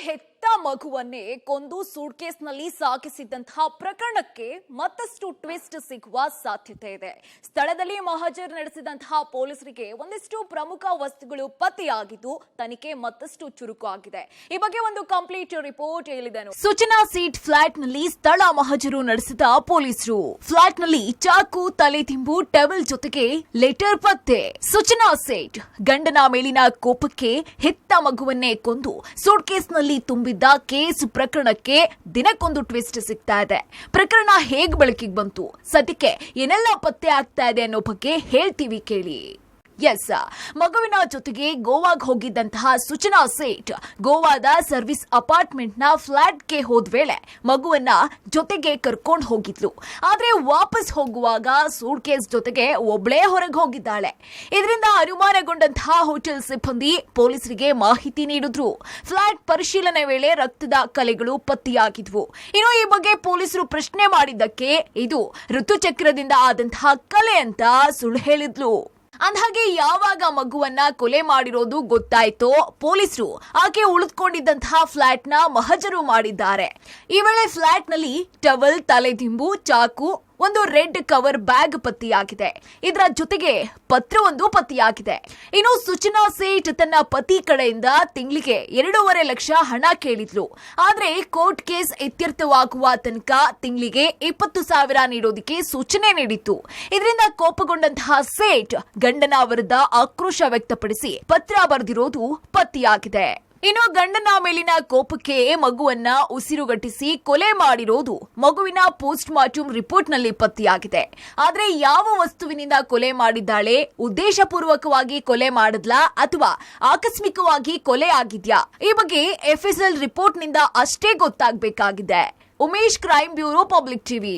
ಹೆತ್ತ ಮಗುವನ್ನೇ ಕೊಂದು ಸೂಟ್ಕೇಸ್ನಲ್ಲಿ ಸಾಗಿಸಿದಂತಹ ಪ್ರಕರಣಕ್ಕೆ ಮತ್ತಷ್ಟು ಟ್ವಿಸ್ಟ್ ಸಿಗುವ ಸಾಧ್ಯತೆ ಇದೆ. ಸ್ಥಳದಲ್ಲಿ ಮಹಜರ್ ನಡೆಸಿದಂತಹ ಪೊಲೀಸರಿಗೆ ಒಂದಿಷ್ಟು ಪ್ರಮುಖ ವಸ್ತುಗಳು ಪತ್ತೆಯಾಗಿದ್ದು ತನಿಖೆ ಮತ್ತಷ್ಟು ಚುರುಕಾಗಿದೆ. ಈ ಬಗ್ಗೆ ಒಂದು ಕಂಪ್ಲೀಟ್ ರಿಪೋರ್ಟ್ ಹೇಳಿದನು. ಸೂಚನಾ ಸೀಟ್ ಫ್ಲಾಟ್ನಲ್ಲಿ ಸ್ಥಳ ಮಹಜರು ನಡೆಸಿದ ಪೊಲೀಸರು ಫ್ಲಾಟ್ನಲ್ಲಿ ಚಾಕು, ತಲೆದಿಂಬು, ಟವೆಲ್ ಜೊತೆಗೆ ಲೆಟರ್ ಪತ್ತೆ. ಸೂಚನಾ ಸೇಠ್ ಗಂಡನ ಮೇಲಿನ ಕೋಪಕ್ಕೆ ಹೆತ್ತ ಮಗುವನ್ನೇ ಕೊಂದು ಸೂಟ್ಕೇಸ್ನಲ್ಲಿ ತುಂಬಿದ್ದ ಕೇಸ್ ಪ್ರಕರಣಕ್ಕೆ ದಿನಕ್ಕೊಂದು ಟ್ವಿಸ್ಟ್ ಸಿಗ್ತಾ ಇದೆ. ಪ್ರಕರಣ ಹೇಗೆ ಬೆಳಕಿಗೆ ಬಂತು, ಸದ್ಯಕ್ಕೆ ಏನೆಲ್ಲ ಪತ್ತೆ ಆಗ್ತಾ ಇದೆ ಅನ್ನೋ ಬಗ್ಗೆ ಹೇಳ್ತೀವಿ ಕೇಳಿ. ಎಸ್, ಮಗುವಿನ ಜೊತೆಗೆ ಗೋವಾಗೆ ಹೋಗಿದ್ದಂತಹ ಸೂಚನಾ ಸೇಠ್ ಗೋವಾದ ಸರ್ವಿಸ್ ಅಪಾರ್ಟ್ಮೆಂಟ್ನ ಫ್ಲಾಟ್ಗೆ ಹೋದ ವೇಳೆ ಮಗುವನ್ನ ಜೊತೆಗೆ ಕರ್ಕೊಂಡು ಹೋಗಿದ್ಲು. ಆದ್ರೆ ವಾಪಸ್ ಹೋಗುವಾಗ ಸೂಟ್ ಕೇಸ್ ಜೊತೆಗೆ ಒಬ್ಳೇ ಹೊರಗೆ ಹೋಗಿದ್ದಾಳೆ. ಇದರಿಂದ ಅನುಮಾನಗೊಂಡಂತಹ ಹೋಟೆಲ್ ಸಿಬ್ಬಂದಿ ಪೊಲೀಸರಿಗೆ ಮಾಹಿತಿ ನೀಡಿದ್ರು. ಫ್ಲಾಟ್ ಪರಿಶೀಲನೆ ವೇಳೆ ರಕ್ತದ ಕಲೆಗಳು ಪತ್ತೆಯಾಗಿದ್ವು. ಇನ್ನು ಈ ಬಗ್ಗೆ ಪೊಲೀಸರು ಪ್ರಶ್ನೆ ಮಾಡಿದ್ದಕ್ಕೆ ಇದು ಋತುಚಕ್ರದಿಂದ ಆದಂತಹ ಕಲೆ ಅಂತ ಸುಳ್ಳು ಹೇಳಿದ್ಲು. ಅಂದಹಾಗೆ ಯಾವಾಗ ಮಗುವನ್ನ ಕೊಲೆ ಮಾಡಿರೋದು ಗೊತ್ತಾಯ್ತೋ ಪೊಲೀಸರು ಆಕೆ ಉಳಿದುಕೊಂಡಿದ್ದಂತಹ ಫ್ಲಾಟ್ನ ಮಹಜರು ಮಾಡಿದ್ದಾರೆ. ಈ ವೇಳೆ ಫ್ಲಾಟ್ನಲ್ಲಿ ಟವಲ್, ತಲೆದಿಂಬು, ಚಾಕು, ಒಂದು ರೆಡ್ ಕವರ್ ಬ್ಯಾಗ್ ಪತ್ತೆಯಾಗಿದೆ. ಇದರ ಜೊತೆಗೆ ಪತ್ರವೊಂದು ಪತ್ತೆಯಾಗಿದೆ. ಇನ್ನು ಸೂಚನಾ ಸೇಠ್ ತನ್ನ ಪತಿ ಕಡೆಯಿಂದ ತಿಂಗಳಿಗೆ 2.5 ಲಕ್ಷ ಹಣ ಕೇಳಿದ್ಲು. ಆದ್ರೆ ಕೋರ್ಟ್ ಕೇಸ್ ಇತ್ಯರ್ಥವಾಗುವ ತನಕ ತಿಂಗಳಿಗೆ 20,000 ನೀಡೋದಕ್ಕೆ ಸೂಚನೆ ನೀಡಿತ್ತು. ಇದರಿಂದ ಕೋಪಗೊಂಡಂತಹ ಸೇಠ್ ಗಂಡನ ವಿರುದ್ಧ ಆಕ್ರೋಶ ವ್ಯಕ್ತಪಡಿಸಿ ಪತ್ರ ಬರೆದಿರೋದು ಪತ್ತೆಯಾಗಿದೆ. ಇನ್ನು ಗಂಡನ ಮೇಲಿನ ಕೋಪಕ್ಕೆ ಮಗುವನ್ನ ಉಸಿರುಗಟ್ಟಿಸಿ ಕೊಲೆ ಮಾಡಿರೋದು ಮಗುವಿನ ಪೋಸ್ಟ್ ಮಾರ್ಟಮ್ ರಿಪೋರ್ಟ್ನಲ್ಲಿ ಪತ್ತೆಯಾಗಿದೆ. ಆದ್ರೆ ಯಾವ ವಸ್ತುವಿನಿಂದ ಕೊಲೆ ಮಾಡಿದ್ದಾಳೆ, ಉದ್ದೇಶಪೂರ್ವಕವಾಗಿ ಕೊಲೆ ಮಾಡಿದ್ಲಾ ಅಥವಾ ಆಕಸ್ಮಿಕವಾಗಿ ಕೊಲೆ ಆಗಿದ್ಯಾ, ಈ ಬಗ್ಗೆ ಎಫ್ಎಸ್ಎಲ್ ರಿಪೋರ್ಟ್ನಿಂದ ಅಷ್ಟೇ ಗೊತ್ತಾಗಬೇಕಾಗಿದೆ. Umesh, crime bureau, public TV.